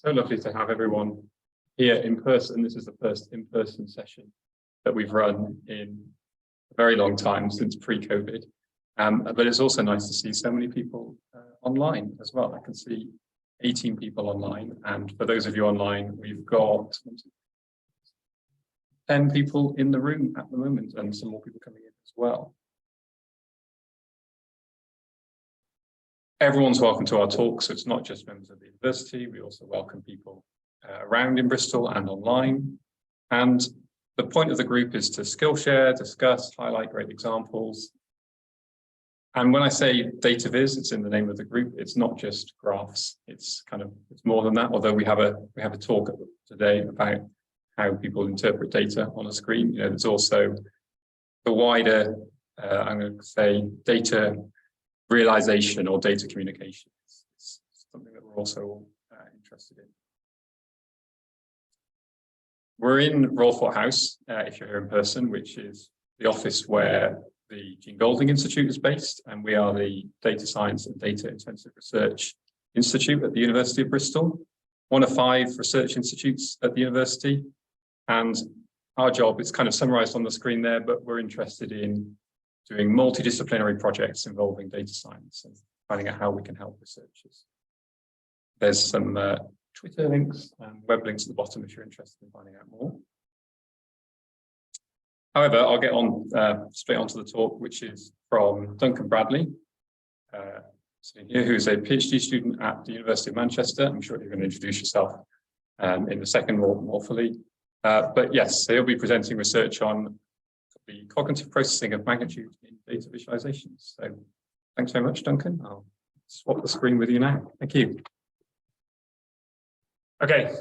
So lovely to have everyone here in person. This is the first in-person session that we've run in a very long time, since pre-COVID. But it's also nice to see so many people online as well. I can see 18 people online. And for those of you online, we've got 10 people in the room at the moment, and some more people coming in as well. Everyone's welcome to our talk, so it's not just members of the university. We also welcome people around in Bristol and online. And the point of the group is to skill share, discuss, highlight great examples. And when I say DataViz, it's in the name of the group. It's not just graphs. It's more than that. Although we have a talk today about how people interpret data on a screen. You know, there's also the wider, I'm going to say, data realization or data communication. It's something that we're also interested in. We're in Rolfort House, if you're here in person, which is the office where the Jean Golding Institute is based, and we are the Data Science and Data Intensive Research Institute at the University of Bristol, one of 5 research institutes at the university. And our job is kind of summarized on the screen there, but we're interested in doing multidisciplinary projects involving data science and finding out how we can help researchers. There's some Twitter links and web links at the bottom if you're interested in finding out more. However, I'll get on straight onto the talk, which is from Duncan Bradley, sitting here, who's a PhD student at the University of Manchester. I'm sure you're going to introduce yourself in a second more fully. But yes, so he'll be presenting research on the cognitive processing of magnitude in data visualizations. So thanks very much, Duncan. I'll swap the screen with you now. Thank you. Okay,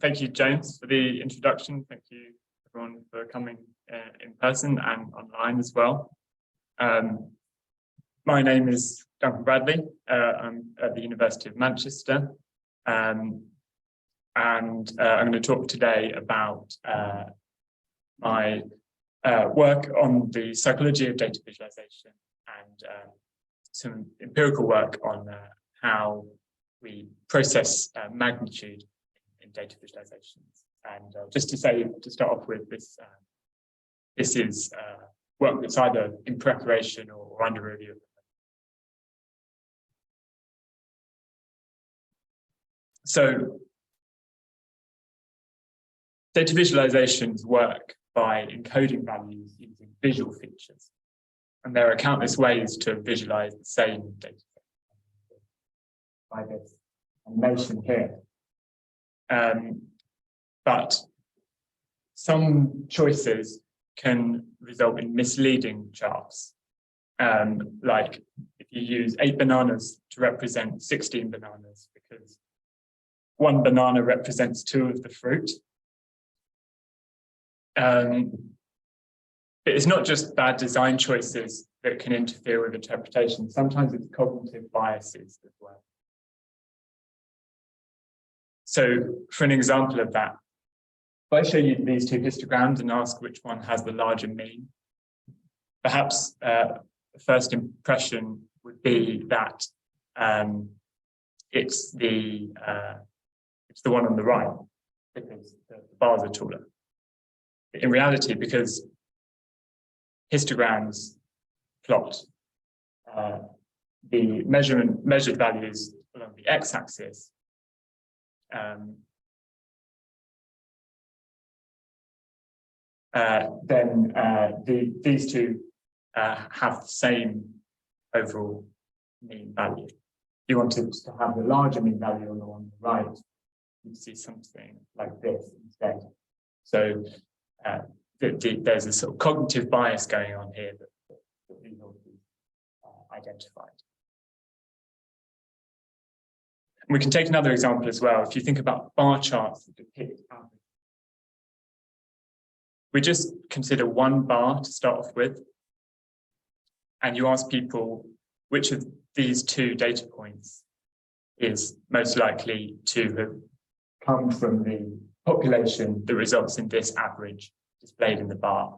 thank you, James, for the introduction. Thank you, everyone, for coming in person and online as well. My name is Duncan Bradley. I'm at the University of Manchester. And I'm going to talk today about my work on the psychology of data visualization and some empirical work on how we process magnitude in data visualizations. And just to say, to start off with, this is work that's either in preparation or under review. So data visualizations work by encoding values using visual features. And there are countless ways to visualize the same data by this animation here. But some choices can result in misleading charts. Like if you use 8 bananas to represent 16 bananas, because 1 banana represents 2 of the fruit. But it's not just bad design choices that can interfere with interpretation. Sometimes it's cognitive biases as well. So for an example of that, if I show you these 2 histograms and ask which one has the larger mean, perhaps the first impression would be that it's the one on the right, because the bars are taller. In reality, because histograms plot the measured values along the x-axis, then these 2 have the same overall mean value. If you wanted to have the larger mean value on the one on the right, you'd see something like this instead. So there's a sort of cognitive bias going on here that these authors identified. And we can take another example as well. If you think about bar charts that depict average, we just consider 1 bar to start off with, and you ask people which of these 2 data points is most likely to have come from the population that results in this average displayed in the bar.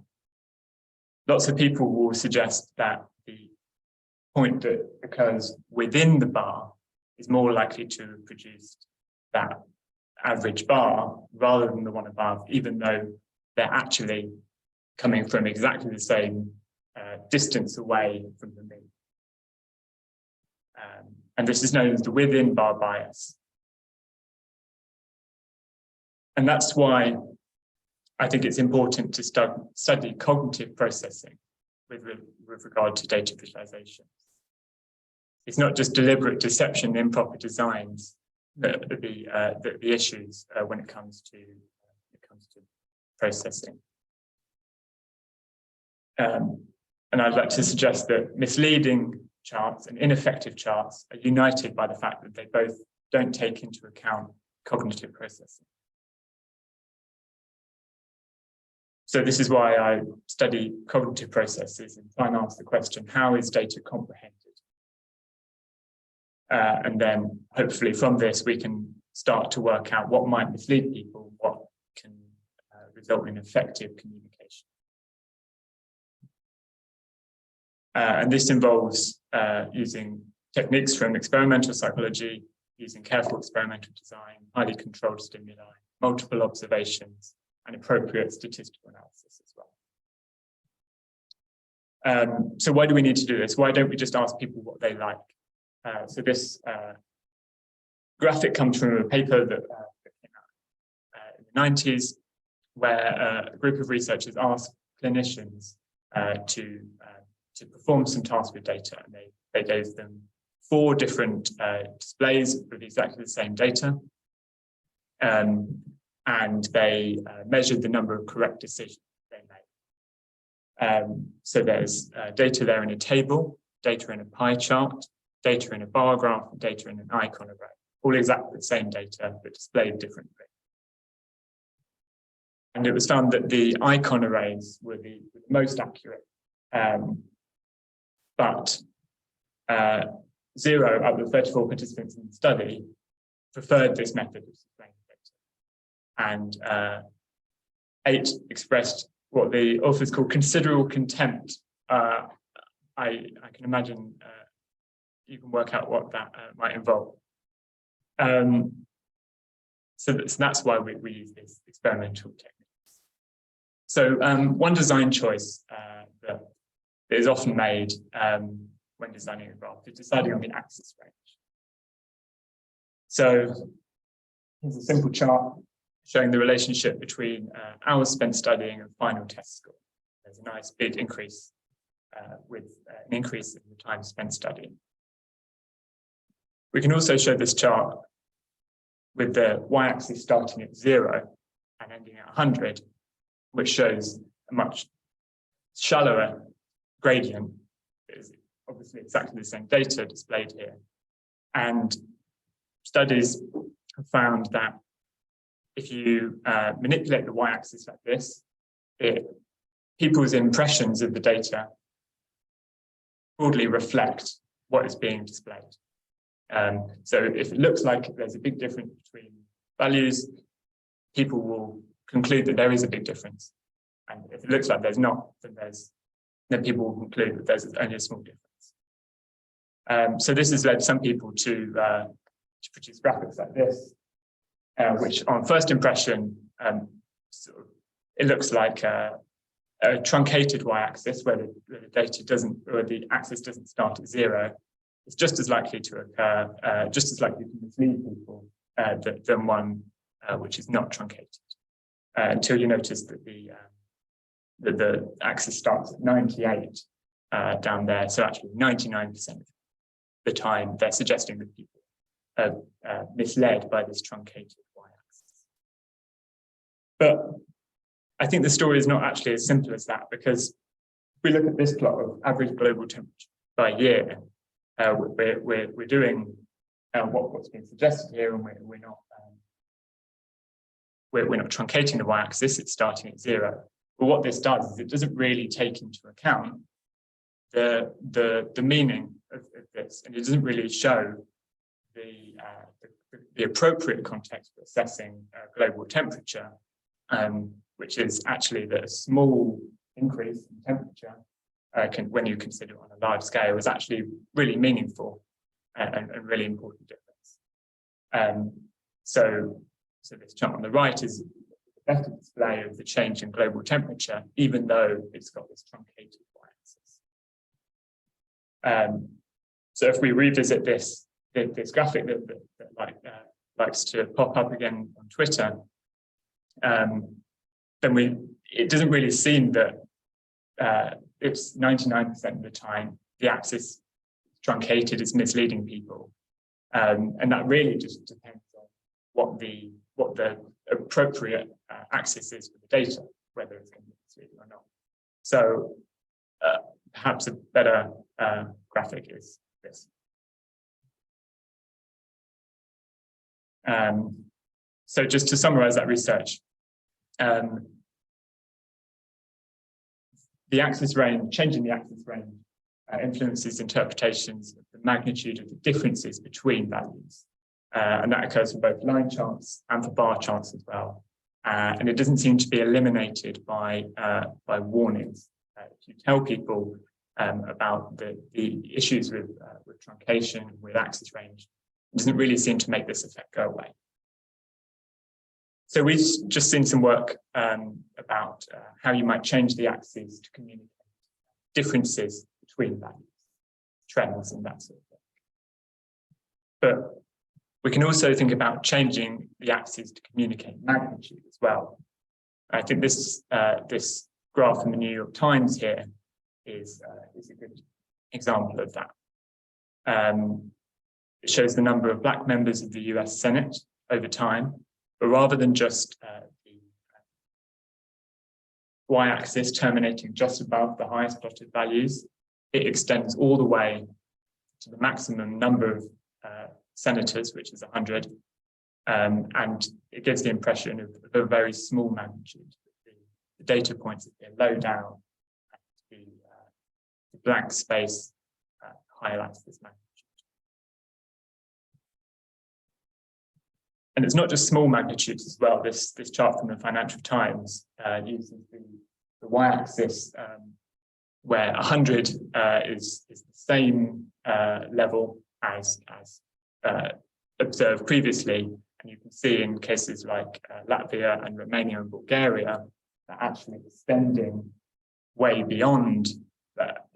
Lots of people will suggest that the point that occurs within the bar is more likely to have produced that average bar rather than the one above, even though they're actually coming from exactly the same distance away from the mean. And this is known as the within bar bias. And that's why I think it's important to study cognitive processing with regard to data visualization. It's not just deliberate deception and improper designs that are the issues when it comes to processing. And I'd like to suggest that misleading charts and ineffective charts are united by the fact that they both don't take into account cognitive processing. So this is why I study cognitive processes and try and answer the question, how is data comprehended? And then hopefully from this, we can start to work out what might mislead people, what can result in effective communication. And this involves using techniques from experimental psychology, using careful experimental design, highly controlled stimuli, multiple observations, and appropriate statistical analysis as well. So why do we need to do this? Why don't we just ask people what they like? So this graphic comes from a paper that came out in the 90s, where a group of researchers asked clinicians to perform some tasks with data, and they gave them 4 different displays with exactly the same data. And they measured the number of correct decisions they made. So there's data there in a table, data in a pie chart, data in a bar graph, and data in an icon array, all exactly the same data, but displayed differently. And it was found that the icon arrays were the most accurate, but 0 out of the 34 participants in the study preferred this method of displaying data. And 8 expressed what the authors call considerable contempt. I can imagine you can work out what that might involve. So that's why we use these experimental techniques. So one design choice that is often made when designing a graph is deciding on the axis range. So here's a simple chart showing the relationship between hours spent studying and final test score. There's a nice big increase with an increase in the time spent studying. We can also show this chart with the y-axis starting at 0 and ending at 100, which shows a much shallower gradient. It's obviously exactly the same data displayed here. And studies have found that if you manipulate the y-axis like this, people's impressions of the data broadly reflect what is being displayed. So if it looks like there's a big difference between values, people will conclude that there is a big difference. And if it looks like there's not, then people will conclude that there's only a small difference. So this has led some people to produce graphics like this, which on first impression, it looks like a truncated y-axis where the data doesn't, or the axis doesn't start at 0. It's just as likely to occur, just as likely to mislead people than one which is not truncated. Until you notice that the axis starts at 98 down there. So actually 99% of the time they're suggesting that people are misled by this truncated y-axis. But I think the story is not actually as simple as that, because if we look at this plot of average global temperature by year, we're doing what's been suggested here, and we're not truncating the y-axis, it's starting at 0. But what this does is it doesn't really take into account the meaning of this, and it doesn't really show the appropriate context for assessing global temperature, which is actually that a small increase in temperature, when you consider it on a large scale, is actually really meaningful and really important difference. So this chart on the right is a better display of the change in global temperature, even though it's got this truncated y-axis. So if we revisit this graphic that likes to pop up again on Twitter, then it doesn't really seem that it's 99% of the time the axis truncated is misleading people, and that really just depends on what the appropriate axis is for the data, whether it's going to be misleading or not. So perhaps a better graphic is this. So just to summarize that research, the axis range, changing the axis range influences interpretations of the magnitude of the differences between values. And that occurs for both line charts and for bar charts as well. And it doesn't seem to be eliminated by warnings. If you tell people about the issues with truncation, with axis range, it doesn't really seem to make this effect go away. So we've just seen some work about how you might change the axes to communicate differences between values, trends, and that sort of thing. But we can also think about changing the axes to communicate magnitude as well. I think this graph in the New York Times here is a good example of that. It shows the number of Black members of the US Senate over time, but rather than just the y-axis terminating just above the highest plotted values, it extends all the way to the maximum number of senators, which is 100, and it gives the impression of a very small magnitude. The data points appear low down, and the blank space highlights this magnitude. And it's not just small magnitudes as well. This chart from the Financial Times uses the y-axis where 100 is the same level as observed previously. And you can see in cases like Latvia and Romania and Bulgaria, that actually extending way beyond that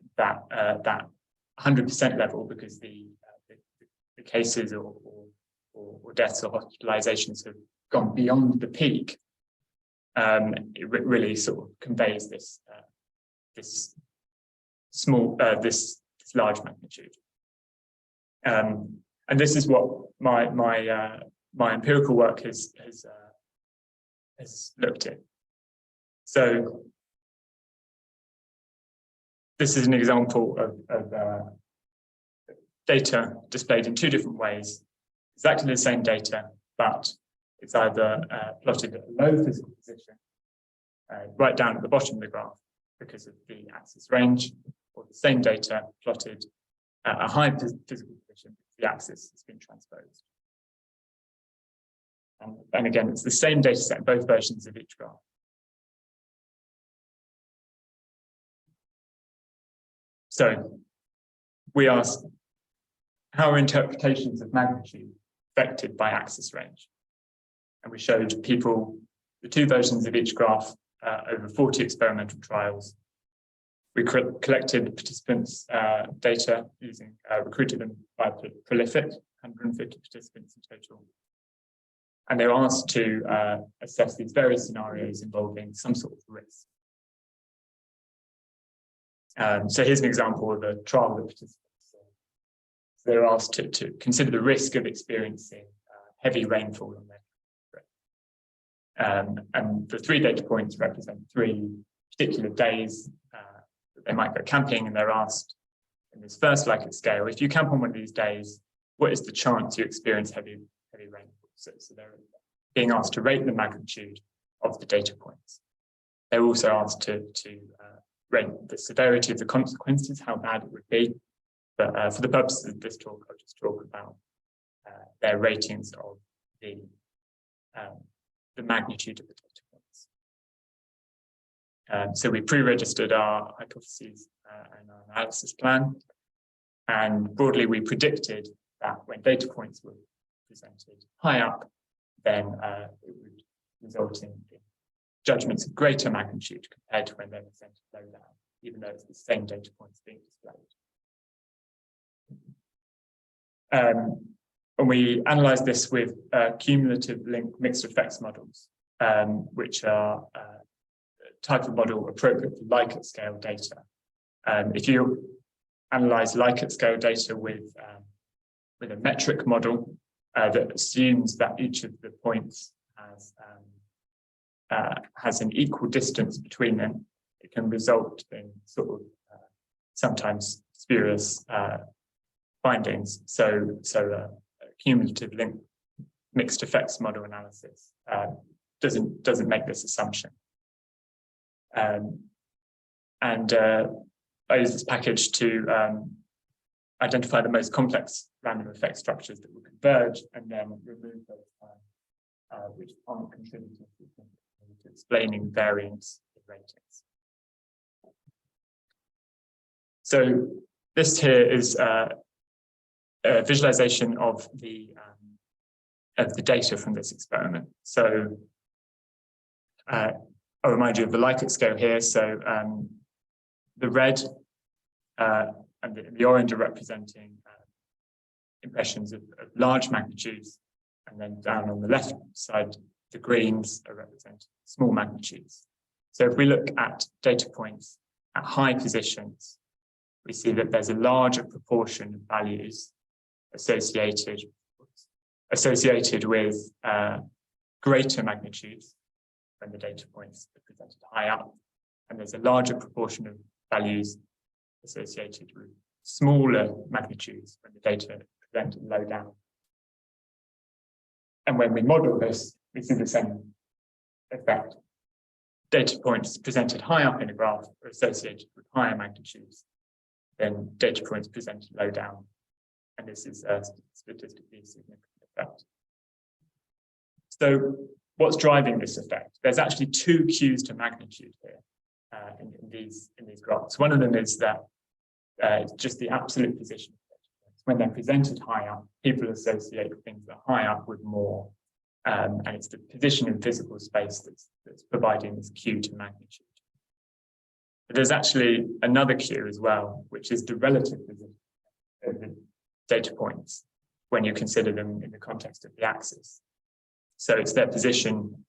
100% level, because the cases or deaths or hospitalizations have gone beyond the peak. It really sort of conveys this large magnitude. And this is what my empirical work has looked at. So this is an example of data displayed in two different ways. Exactly the same data, but it's either plotted at a low physical position, right down at the bottom of the graph because of the axis range, or the same data plotted at a high physical position because the axis has been transposed. And again, it's the same data set, both versions of each graph. So we asked, how are interpretations of magnitude affected by axis range? And we showed people the two versions of each graph over 40 experimental trials. We collected participants' data using, recruited them by Prolific, 150 participants in total. And they were asked to assess these various scenarios involving some sort of risk. So here's an example of a trial of participants. So they were asked to consider the risk of experiencing heavy rainfall on their trip. And the 3 data points represent 3 particular days that they might go camping, and they're asked in this first Likert scale, if you camp on one of these days, what is the chance you experience heavy rainfall? So they're being asked to rate the magnitude of the data points. They're also asked to rate the severity of the consequences, how bad it would be. But for the purposes of this talk, I'll just talk about their ratings of the magnitude of the data points. So we pre-registered our hypotheses and our analysis plan. And broadly, we predicted that when data points were presented high up, then it would result in judgments of greater magnitude compared to when they're presented low down, even though it's the same data points being displayed. And we analyzed this with cumulative link mixed effects models, which are a type of model appropriate for Likert scale data. If you analyze Likert scale data with a metric model that assumes that each of the points has an equal distance between them, it can result in sort of sometimes spurious findings. So a cumulative link mixed effects model analysis doesn't make this assumption. I use this package to identify the most complex random effect structures that will converge and then remove those which aren't contributing to explaining variance in ratings. So this here is a visualization of the data from this experiment. So I'll remind you of the Likert scale here. So the red and the orange are representing impressions of large magnitudes, and then down on the left side, the greens are representing small magnitudes. So if we look at data points at high positions, we see that there's a larger proportion of values associated with greater magnitudes when the data points are presented high up, and there's a larger proportion of values associated with smaller magnitudes when the data are presented low down. And when we model this, we see the same effect. Data points presented high up in a graph are associated with higher magnitudes than data points presented low down. And this is a statistically significant effect. So what's driving this effect? There's actually two cues to magnitude here in these graphs. One of them is that it's just the absolute position of data points. When they're presented high up, people associate things that are high up with more. And it's the position in physical space that's providing this cue to magnitude. But there's actually another cue as well, which is the relative position of the data points when you consider them in the context of the axis. So it's their position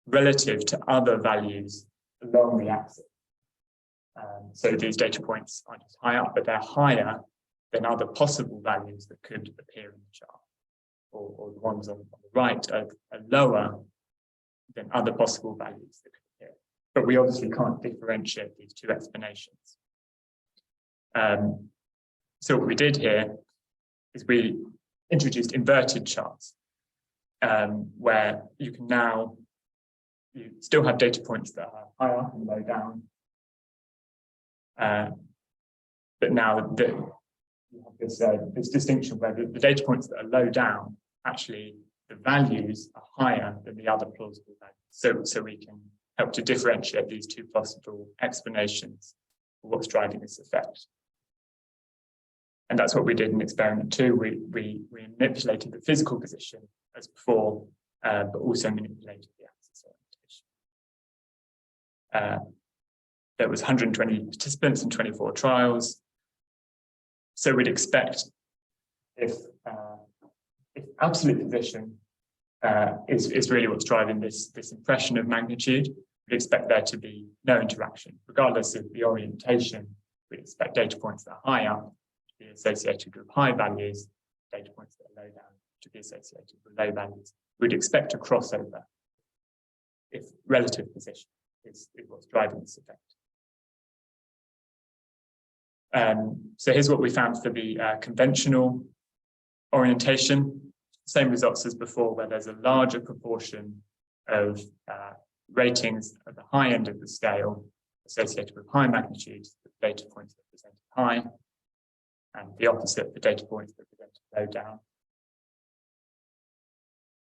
relative to other values along the axis. So these data points aren't just high up, but they're higher than other possible values that could appear in the chart. Or the ones on the right are lower than other possible values that could appear. But we obviously can't differentiate these two explanations. So what we did here is we introduced inverted charts, where you still have data points that are high up and low down. But now you have this distinction where the data points that are low down, actually the values are higher than the other plausible values. So we can help to differentiate these two possible explanations for what's driving this effect. And that's what we did in experiment 2. We manipulated the physical position as before, but also manipulated the axis orientation. There was 120 participants in 24 trials. So we'd expect if absolute position is really what's driving this impression of magnitude, we'd expect there to be no interaction. Regardless of the orientation, we'd expect data points that are high up to be associated with high values, data points that are low down to be associated with low values. We'd expect a crossover if relative position is what's driving this effect. So here's what we found for the conventional orientation. Same results as before, where there's a larger proportion of ratings at the high end of the scale associated with high magnitudes, the data points that are presented high, and the opposite, the data points that are presented low down.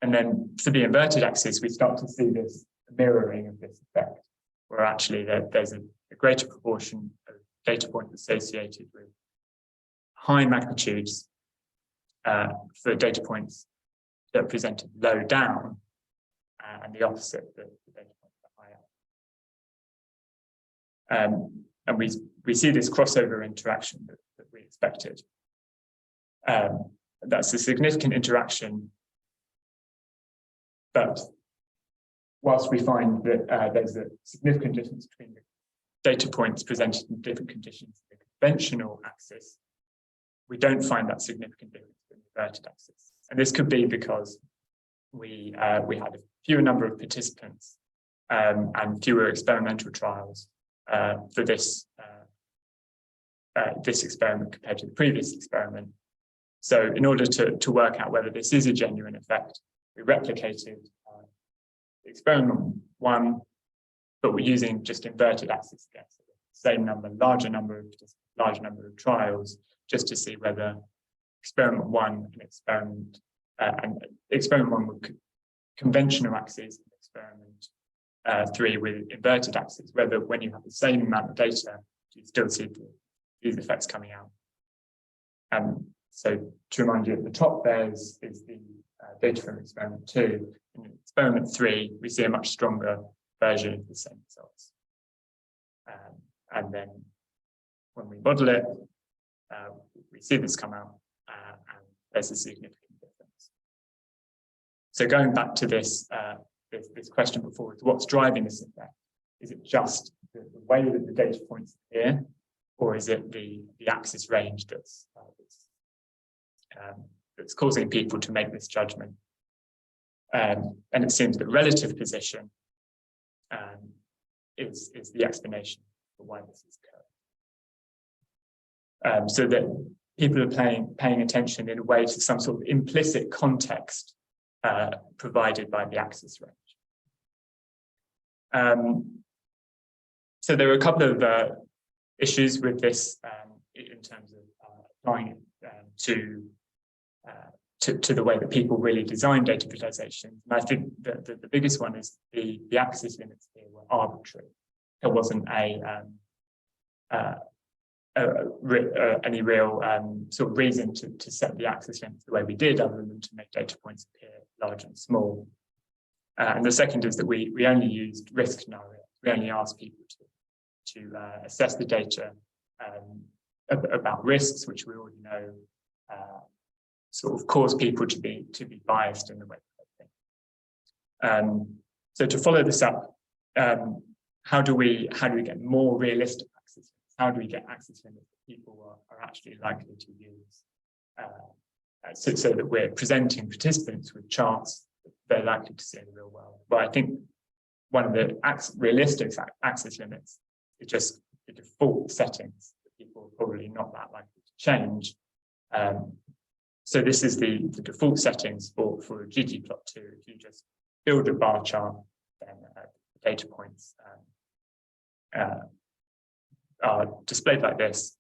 And then for the inverted axis, we start to see this mirroring of this effect, where actually there's a greater proportion of data points associated with high magnitudes for data points that are presented low down, and the opposite, the data points that are high up. And we see this crossover interaction that we expected. That's a significant interaction, but whilst we find that there's a significant difference between the data points presented in different conditions in the conventional axis, we don't find that significant difference in the inverted axis. And this could be because we had a fewer number of participants and fewer experimental trials for this experiment compared to the previous experiment. So in order to work out whether this is a genuine effect, we replicated experiment 1, but we're using just inverted axis again, so the same number, larger number of trials, just to see whether experiment 1 and experiment 1 with conventional axes, and experiment 3 with inverted axes, whether when you have the same amount of data, you still see these effects coming out. So to remind you, at the top there is the data from experiment 2. In experiment 3, we see a much stronger version of the same results. And then when we model it, we see this come out, and there's a significant difference. So going back to this question before, what's driving this effect? Is it just the way that the data points appear, or is it the axis range that's causing people to make this judgment? And it seems that relative position is the explanation for why this is occurring. So that people are paying attention in a way to some sort of implicit context provided by the axis range. So there are a couple of issues with this in terms of applying it to the way that people really design data visualization. And I think that the biggest one is the axis limits here were arbitrary. There wasn't any real sort of reason to set the axis limits the way we did, other than to make data points appear large and small. And the second is that we only used risk scenarios. We only asked people to assess the data about risks, which we already know sort of cause people to be biased in the way they think. So to follow this up, how do we get more realistic axis limits? How do we get axis limits that people are actually likely to use, so that we're presenting participants with charts that they're likely to see in the real world? Well, I think one of the realistic axis limits is just the default settings that people are probably not that likely to change. So this is the default settings for a ggplot2. If you just build a bar chart, then the data points are displayed like this.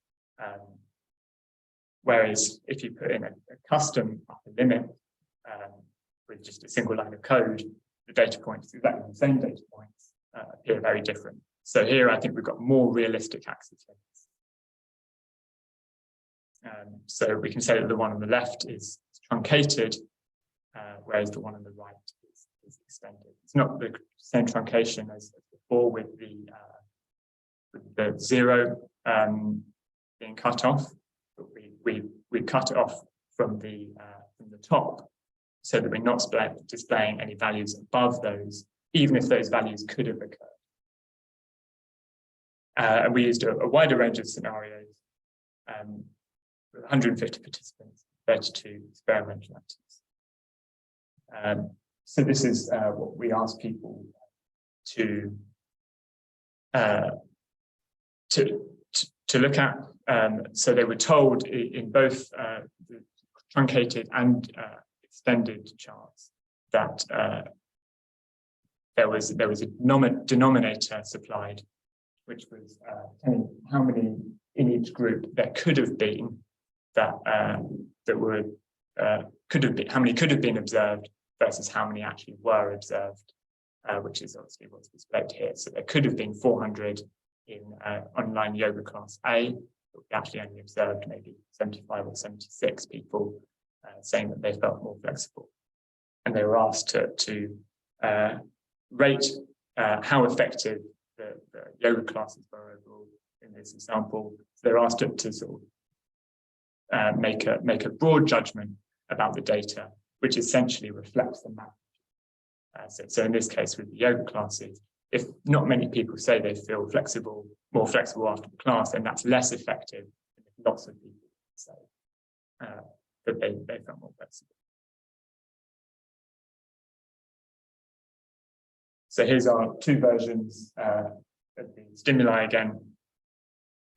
Whereas if you put in a custom upper limit with just a single line of code, the data points, exactly the same data points, appear very different. So here I think we've got more realistic axis limits. So we can say that the one on the left is truncated, whereas the one on the right is extended. It's not the same truncation as before with the 0 being cut off, but we cut it off from the top, so that we're not displaying any values above those, even if those values could have occurred. And we used a wider range of scenarios. With 150 participants, 32 experimental items. So this is what we asked people to look at. So they were told in both the truncated and extended charts that there was a denominator supplied, which was telling how many in each group there could have been how many could have been observed versus how many actually were observed, which is obviously what's displayed here. So there could have been 400 in online yoga class A, but we actually only observed maybe 75 or 76 people saying that they felt more flexible. and they were asked to rate how effective the yoga classes were overall in this example. So they're asked to sort of make a broad judgment about the data, which essentially reflects the map. So in this case, with the yoga classes, if not many people say they feel more flexible after the class, then that's less effective than if lots of people say that they felt more flexible. So here's our two versions of the stimuli again.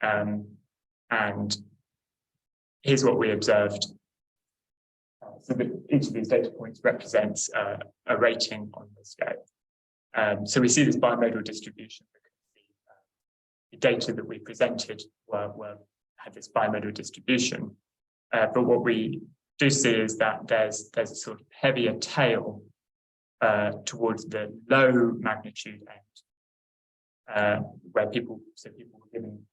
And here's what we observed. So each of these data points represents a rating on the scale. So we see this bimodal distribution because the data that we presented had this bimodal distribution. But what we do see is that there's a sort of heavier tail towards the low magnitude end, where people were given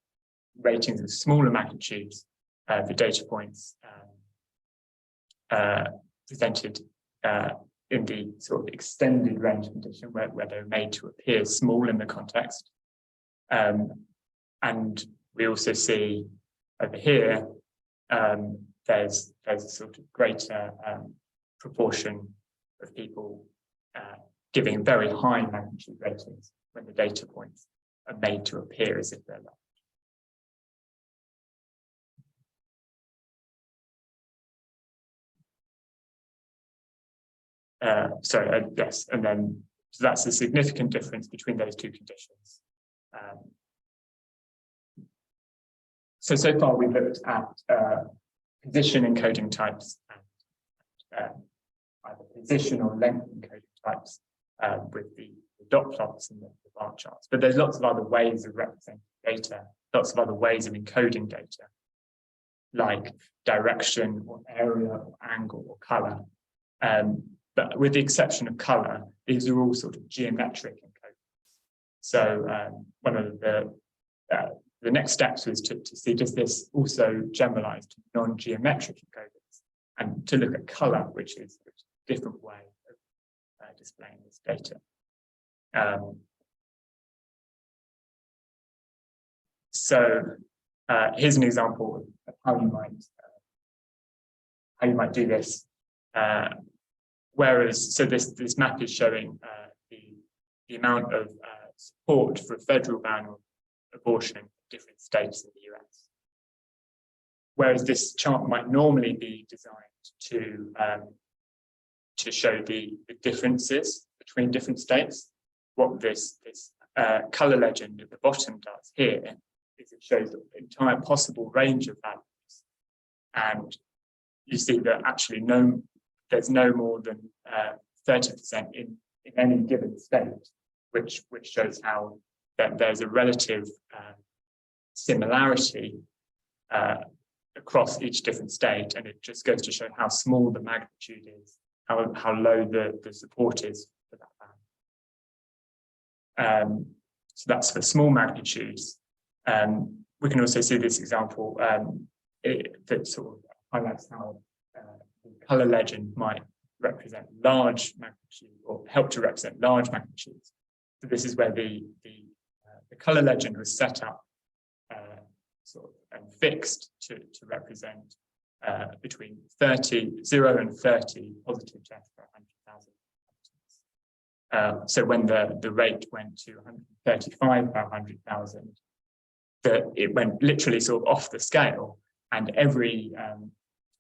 ratings of smaller magnitudes, the data points presented in the sort of extended range condition where they're made to appear small in the context. And we also see over here, there's a sort of greater proportion of people giving very high magnitude ratings when the data points are made to appear as if they're large. Yes, and then so that's a significant difference between those two conditions. So far we've looked at position encoding types and either position or length encoding types with the dot plots and the bar charts. But there's lots of other ways of representing data, lots of other ways of encoding data, like direction or area or angle or color. But with the exception of color, these are all sort of geometric encodings. So one of the next steps was to see, does this also generalize to non-geometric encodings, and to look at color, which is a different way of displaying this data. Here's an example of how you might do this. So this map is showing the amount of support for a federal ban on abortion in different states in the US. Whereas this chart might normally be designed to show the differences between different states. What this color legend at the bottom does here is it shows the entire possible range of values, and you see that actually there's no more than 30% in any given state, which shows how that there's a relative similarity across each different state, and it just goes to show how small the magnitude is, how low the support is for that band. So that's for small magnitudes. We can also see this example that sort of highlights how the color legend might represent large magnitude or help to represent large magnitudes. So this is where the color legend was set up and fixed to represent between 0 and 30 positive tests per 100,000. So when the rate went to 135 per 100,000, it went literally sort of off the scale, and every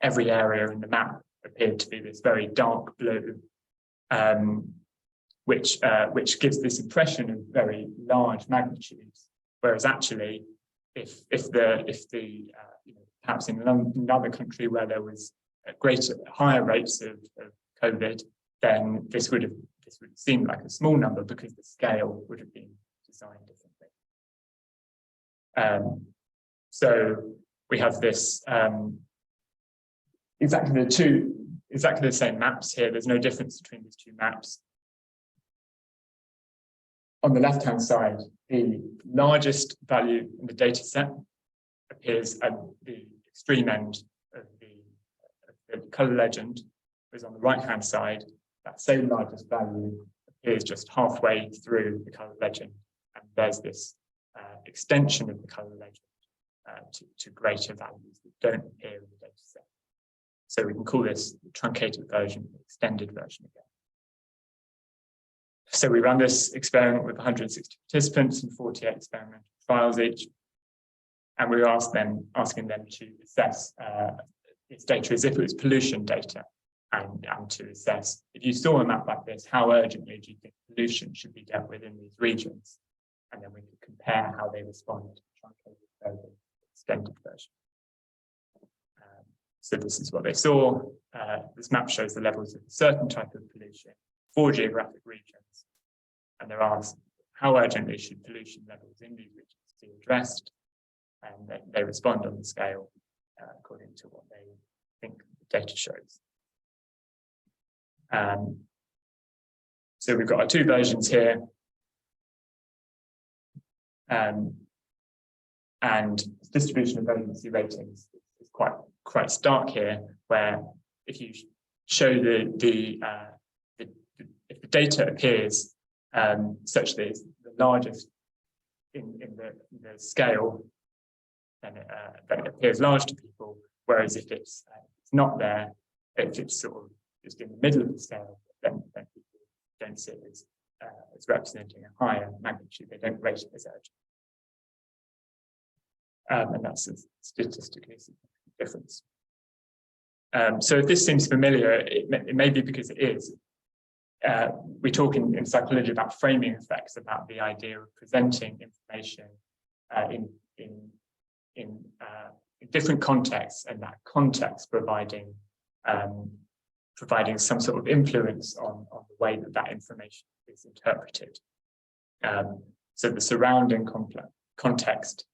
area in the map appeared to be this very dark blue, which gives this impression of very large magnitudes. Whereas actually, if perhaps in another country where there was higher rates of COVID, then this would seem like a small number because the scale would have been designed differently. So we have this exactly the same maps here. There's no difference between these two maps. On the left-hand side, the largest value in the data set appears at the extreme end of the color legend, whereas on the right-hand side, that same largest value appears just halfway through the color legend, and there's this extension of the color legend to greater values that don't appear in the data set. So we can call this the truncated version, the extended version again. So we ran this experiment with 160 participants and 48 experimental trials each. And we were asking them to assess its data as if it was pollution data, and to assess, if you saw a map like this, how urgently do you think pollution should be dealt with in these regions? And then we could compare how they respond to the truncated version, extended version. So this is what they saw. This map shows the levels of a certain type of pollution, 4 geographic regions. And they're asked, how urgently should pollution levels in these regions be addressed? And they respond on the scale according to what they think the data shows. So we've got our 2 versions here. And distribution of valency ratings is quite stark here, where if you show if the data appears such that it's the largest in the scale, then it appears large to people. Whereas if it's not there, if it's sort of just in the middle of the scale, then people don't see it as representing a higher magnitude. They don't rate it as urgent. And that's a statistically significant difference. So if this seems familiar, it may be because it is. We talk in psychology about framing effects, about the idea of presenting information in different contexts, and that context providing some sort of influence on the way that information is interpreted. So the surrounding context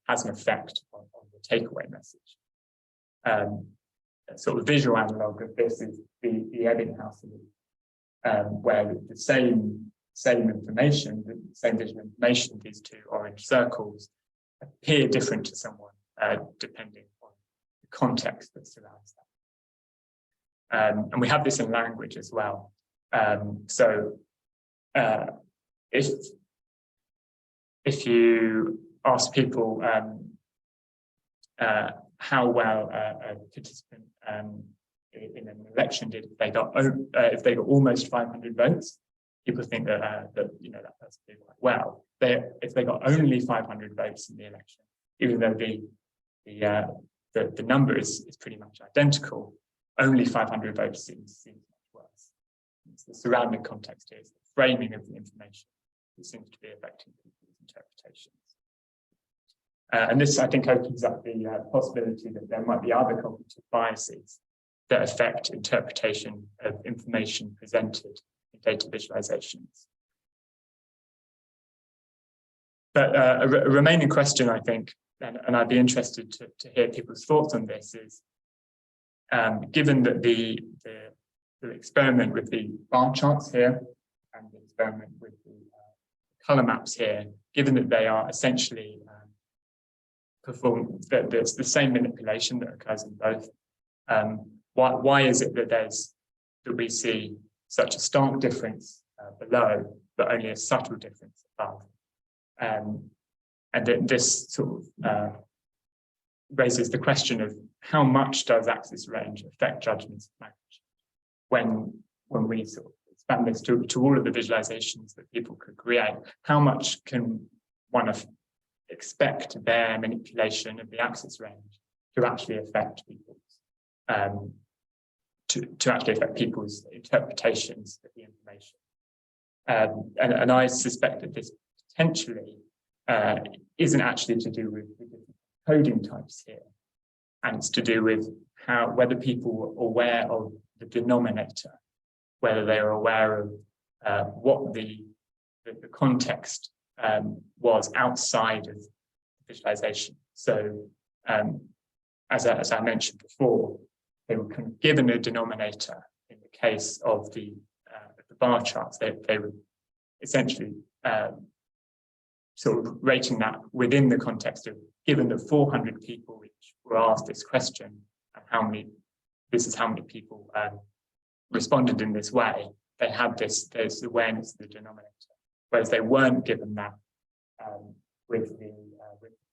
has an effect on the takeaway message. A sort of visual analog of this is the Ebbinghaus loop, where the same information, the same visual information, these 2 orange circles, appear different to someone depending on the context that surrounds them. And we have this in language as well. If you ask people how well a participant in an election did, if they got almost 500 votes, people think that that person did quite well. If they got only 500 votes in the election, even though the number is pretty much identical, only 500 votes seems much worse. It's the surrounding context here, it's the framing of the information that seems to be affecting people's interpretations. And this, I think, opens up the possibility that there might be other cognitive biases that affect interpretation of information presented in data visualizations. But a remaining question, I think, and I'd be interested to hear people's thoughts on this, is given that the experiment with the bar charts here and the experiment with the color maps here, given that they are essentially that there's the same manipulation that occurs in both, why is it that we see such a stark difference below, but only a subtle difference above? And this sort of raises the question of how much does axis range affect judgments of magnitude? When we sort of expand this to all of the visualizations that people could create, how much can one expect their manipulation of the axis range to actually affect people's to actually affect people's interpretations of the information? And I suspect that this potentially isn't actually to do with the different coding types here, and it's to do with whether people were aware of the denominator, whether they are aware of what the context was outside of visualization. So as I mentioned before, they were kind of given a denominator in the case of the bar charts. They were essentially sort of rating that within the context of, given the 400 people which were asked this question, and this is how many people responded in this way, they had this awareness of the denominator, whereas they weren't given that with the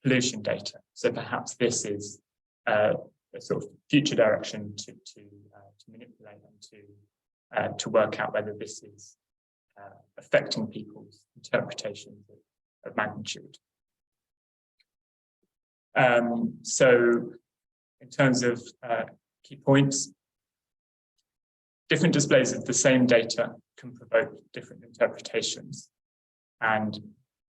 pollution data. So perhaps this is a sort of future direction to manipulate and to work out whether this is affecting people's interpretations of magnitude. So in terms of key points, different displays of the same data can provoke different interpretations. And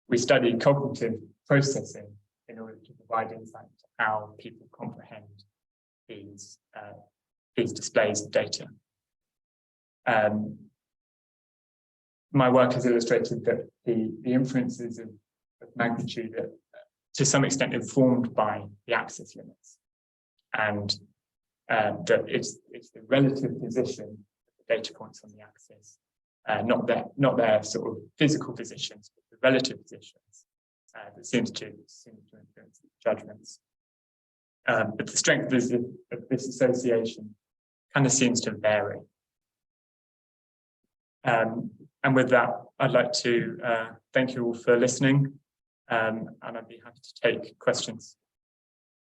we study cognitive processing in order to provide insight to how people comprehend these displays of data. My work has illustrated that the inferences of magnitude are to some extent informed by the axis limits, and that it's the relative position of the data points on the axis, not their sort of physical positions, but the relative positions that seems to influence judgments. But the strength of this association kind of seems to vary. And with that, I'd like to thank you all for listening, and I'd be happy to take questions.